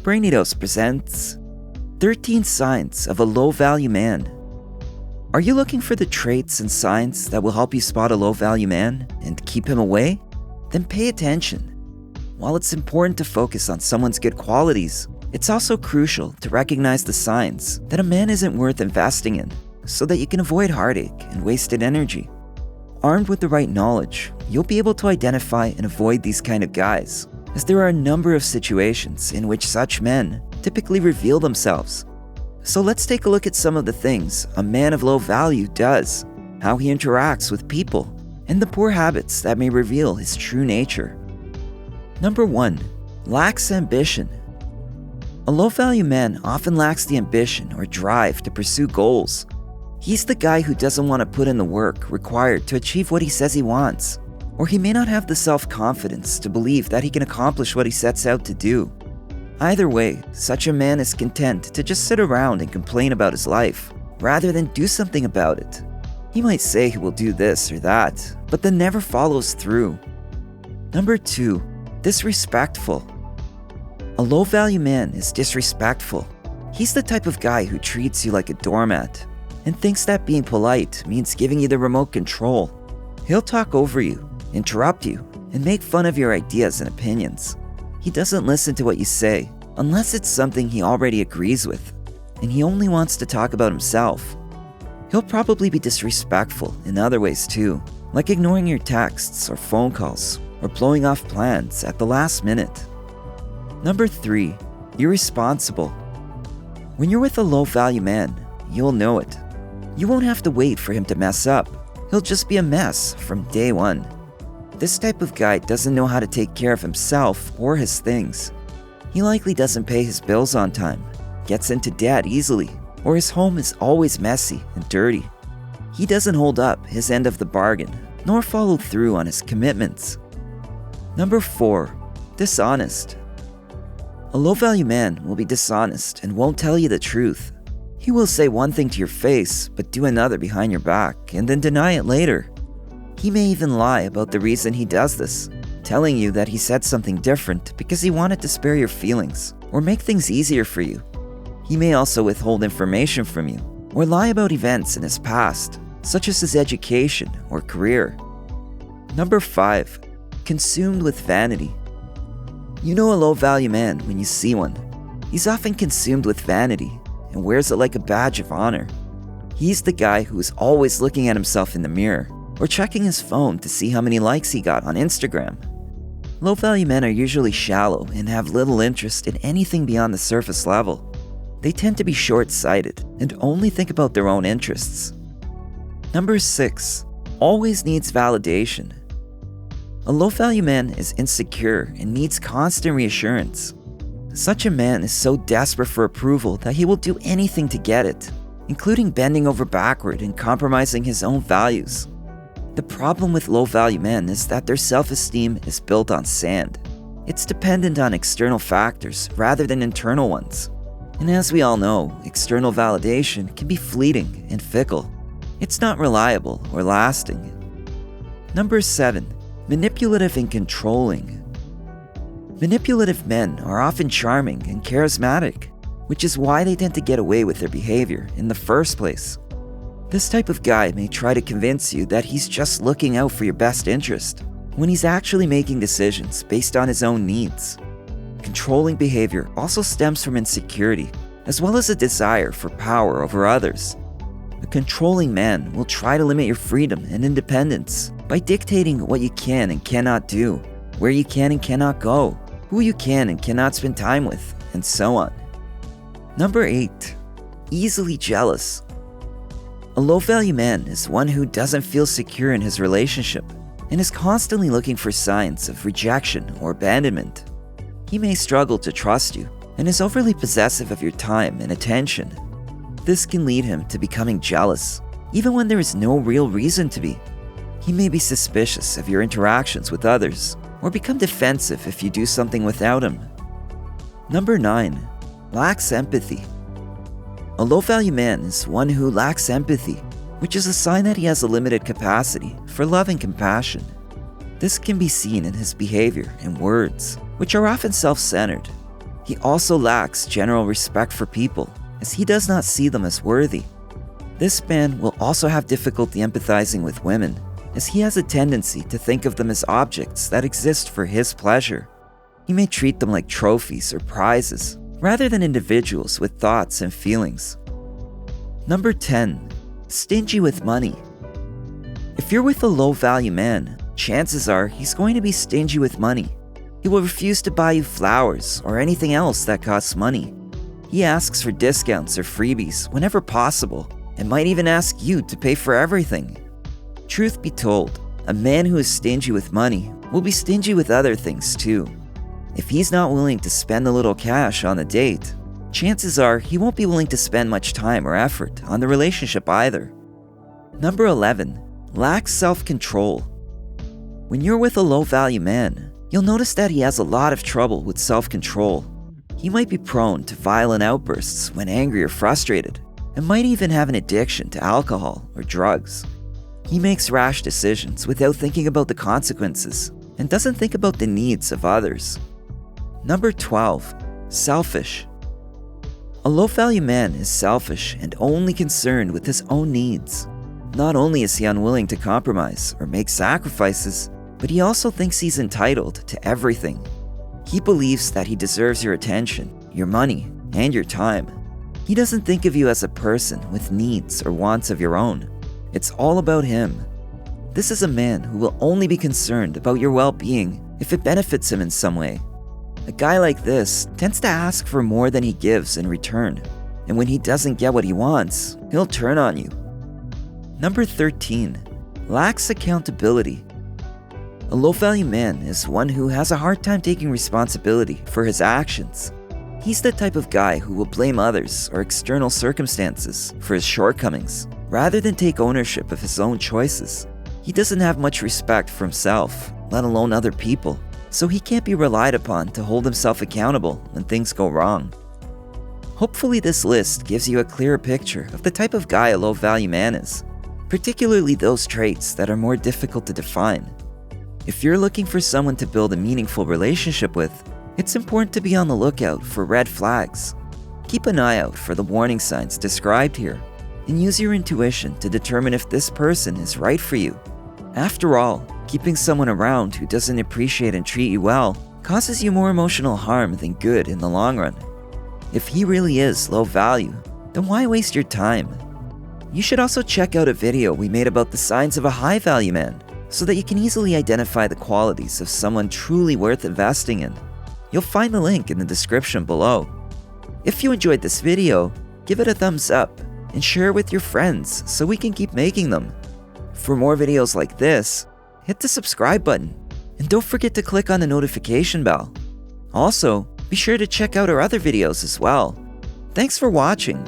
BRAINY presents 13 Signs of a Low-Value Man. Are you looking for the traits and signs that will help you spot a low-value man and keep him away? Then pay attention. While it's important to focus on someone's good qualities, it's also crucial to recognize the signs that a man isn't worth investing in so that you can avoid heartache and wasted energy. Armed with the right knowledge, you'll be able to identify and avoid these kind of guys, as there are a number of situations in which such men typically reveal themselves. So let's take a look at some of the things a man of low value does, how he interacts with people, and the poor habits that may reveal his true nature. Number 1. Lacks ambition. A low-value man often lacks the ambition or drive to pursue goals. He's the guy who doesn't want to put in the work required to achieve what he says he wants, or he may not have the self-confidence to believe that he can accomplish what he sets out to do. Either way, such a man is content to just sit around and complain about his life, rather than do something about it. He might say he will do this or that, but then never follows through. Number 2. Disrespectful. A low-value man is disrespectful. He's the type of guy who treats you like a doormat, and thinks that being polite means giving you the remote control. He'll talk over you, interrupt you, and make fun of your ideas and opinions. He doesn't listen to what you say unless it's something he already agrees with, and he only wants to talk about himself. He'll probably be disrespectful in other ways too, like ignoring your texts or phone calls, or blowing off plans at the last minute. Number 3. Irresponsible. When you're with a low-value man, you'll know it. You won't have to wait for him to mess up. He'll just be a mess from day one. This type of guy doesn't know how to take care of himself or his things. He likely doesn't pay his bills on time, gets into debt easily, or his home is always messy and dirty. He doesn't hold up his end of the bargain, nor follow through on his commitments. Number 4. Dishonest. A low-value man will be dishonest and won't tell you the truth. He will say one thing to your face, but do another behind your back, and then deny it later. He may even lie about the reason he does this, telling you that he said something different because he wanted to spare your feelings or make things easier for you. He may also withhold information from you or lie about events in his past, such as his education or career. Number 5. Consumed with vanity. You know a low-value man when you see one. He's often consumed with vanity and wears it like a badge of honor. He's the guy who is always looking at himself in the mirror or checking his phone to see how many likes he got on Instagram. Low-value men are usually shallow and have little interest in anything beyond the surface level. They tend to be short-sighted and only think about their own interests. Number 6. Always needs validation. A low-value man is insecure and needs constant reassurance. Such a man is so desperate for approval that he will do anything to get it, including bending over backward and compromising his own values. The problem with low-value men is that their self-esteem is built on sand. It's dependent on external factors rather than internal ones. And as we all know, external validation can be fleeting and fickle. It's not reliable or lasting. Number 7. Manipulative and controlling. Manipulative men are often charming and charismatic, which is why they tend to get away with their behavior in the first place. This type of guy may try to convince you that he's just looking out for your best interest, when he's actually making decisions based on his own needs. Controlling behavior also stems from insecurity, as well as a desire for power over others. A controlling man will try to limit your freedom and independence by dictating what you can and cannot do, where you can and cannot go, who you can and cannot spend time with, and so on. Number 8. Easily jealous. A low-value man is one who doesn't feel secure in his relationship and is constantly looking for signs of rejection or abandonment. He may struggle to trust you and is overly possessive of your time and attention. This can lead him to becoming jealous, even when there is no real reason to be. He may be suspicious of your interactions with others, or become defensive if you do something without him. Number 9. Lacks empathy. A low-value man is one who lacks empathy, which is a sign that he has a limited capacity for love and compassion. This can be seen in his behavior and words, which are often self-centered. He also lacks general respect for people, as he does not see them as worthy. This man will also have difficulty empathizing with women, as he has a tendency to think of them as objects that exist for his pleasure. He may treat them like trophies or prizes, rather than individuals with thoughts and feelings. Number 10. Stingy with money. If you're with a low-value man, chances are he's going to be stingy with money. He will refuse to buy you flowers or anything else that costs money. He asks for discounts or freebies whenever possible, and might even ask you to pay for everything. Truth be told, a man who is stingy with money will be stingy with other things too. If he's not willing to spend a little cash on a date, chances are he won't be willing to spend much time or effort on the relationship either. Number 11. Lacks self-control. When you're with a low-value man, you'll notice that he has a lot of trouble with self-control. He might be prone to violent outbursts when angry or frustrated, and might even have an addiction to alcohol or drugs. He makes rash decisions without thinking about the consequences, and doesn't think about the needs of others. Number 12. Selfish. A low-value man is selfish and only concerned with his own needs. Not only is he unwilling to compromise or make sacrifices, but he also thinks he's entitled to everything. He believes that he deserves your attention, your money, and your time. He doesn't think of you as a person with needs or wants of your own. It's all about him. This is a man who will only be concerned about your well-being if it benefits him in some way. A guy like this tends to ask for more than he gives in return, and when he doesn't get what he wants, he'll turn on you. Number 13. Lacks accountability. A low-value man is one who has a hard time taking responsibility for his actions. He's the type of guy who will blame others or external circumstances for his shortcomings, rather than take ownership of his own choices. He doesn't have much respect for himself, let alone other people, so he can't be relied upon to hold himself accountable when things go wrong. Hopefully this list gives you a clearer picture of the type of guy a low-value man is, particularly those traits that are more difficult to define. If you're looking for someone to build a meaningful relationship with, it's important to be on the lookout for red flags. Keep an eye out for the warning signs described here, and use your intuition to determine if this person is right for you. After all, keeping someone around who doesn't appreciate and treat you well causes you more emotional harm than good in the long run. If he really is low value, then why waste your time? You should also check out a video we made about the signs of a high value man, so that you can easily identify the qualities of someone truly worth investing in. You'll find the link in the description below. If you enjoyed this video, give it a thumbs up and share it with your friends so we can keep making them. For more videos like this, hit the subscribe button and don't forget to click on the notification bell. Also, be sure to check out our other videos as well. Thanks for watching.